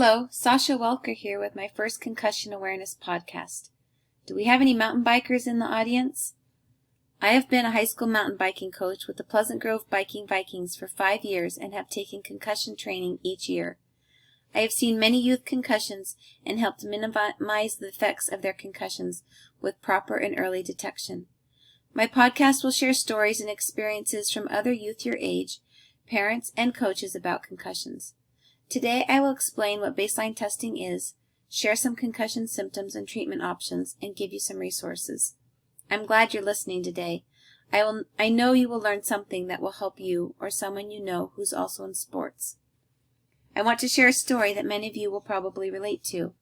Hello, Sasha Welker here with my first Concussion Awareness podcast. Do we have any mountain bikers in the audience? I have been a high school mountain biking coach with the Pleasant Grove Biking Vikings for 5 years and have taken concussion training each year. I have seen many youth concussions and helped minimize the effects of their concussions with proper and early detection. My podcast will share stories and experiences from other youth your age, parents, and coaches about concussions. Today I will explain what baseline testing is, share some concussion symptoms and treatment options, and give you some resources. I'm glad you're listening today. I know you will learn something that will help you or someone you know who's also in sports. I want to share a story that many of you will probably relate to.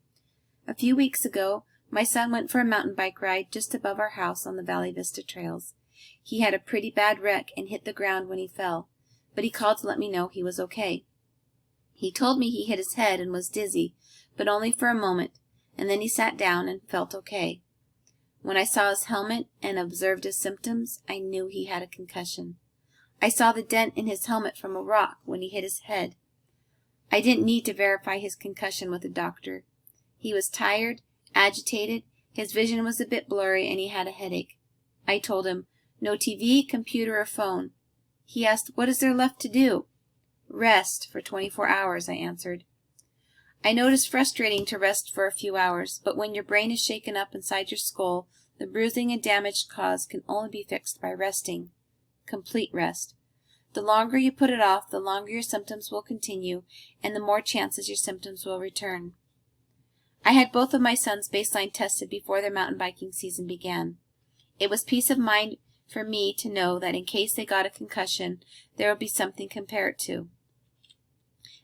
A few weeks ago, my son went for a mountain bike ride just above our house on the Valley Vista trails. He had a pretty bad wreck and hit the ground when he fell, but he called to let me know he was okay. He told me he hit his head and was dizzy, but only for a moment, and then he sat down and felt okay. When I saw his helmet and observed his symptoms, I knew he had a concussion. I saw the dent in his helmet from a rock when he hit his head. I didn't need to verify his concussion with a doctor. He was tired, agitated, his vision was a bit blurry, and he had a headache. I told him, "No TV, computer, or phone." He asked, "What is there left to do?" "Rest for 24 hours, I answered. I know it is frustrating to rest for a few hours, but when your brain is shaken up inside your skull, the bruising and damage caused can only be fixed by resting. Complete rest. The longer you put it off, the longer your symptoms will continue, and the more chances your symptoms will return. I had both of my sons baseline tested before their mountain biking season began. It was peace of mind for me to know that in case they got a concussion, there would be something to compare it to.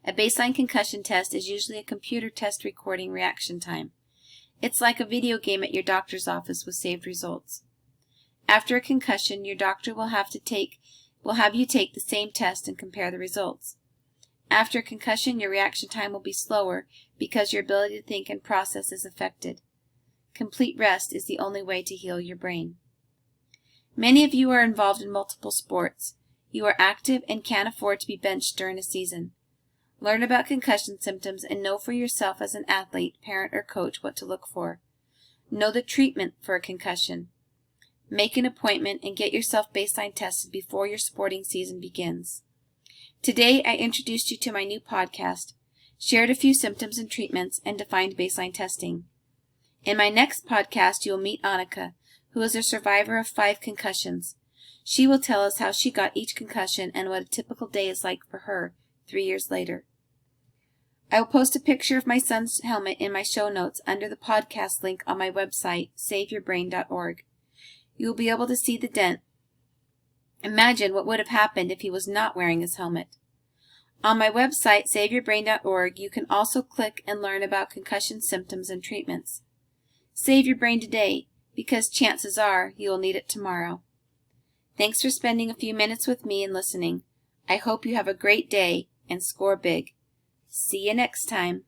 A baseline concussion test is usually a computer test recording reaction time. It's like a video game at your doctor's office with saved results. After a concussion, your doctor will have you take the same test and compare the results. After a concussion, your reaction time will be slower because your ability to think and process is affected. Complete rest is the only way to heal your brain. Many of you are involved in multiple sports. You are active and can't afford to be benched during a season. Learn about concussion symptoms and know for yourself as an athlete, parent, or coach what to look for. Know the treatment for a concussion. Make an appointment and get yourself baseline tested before your sporting season begins. Today, I introduced you to my new podcast, shared a few symptoms and treatments, and defined baseline testing. In my next podcast, you will meet Annika, who is a survivor of 5 concussions. She will tell us how she got each concussion and what a typical day is like for her 3 years later. I will post a picture of my son's helmet in my show notes under the podcast link on my website, saveyourbrain.org. You will be able to see the dent. Imagine what would have happened if he was not wearing his helmet. On my website, saveyourbrain.org, you can also click and learn about concussion symptoms and treatments. Save your brain today, because chances are you will need it tomorrow. Thanks for spending a few minutes with me and listening. I hope you have a great day and score big. See you next time.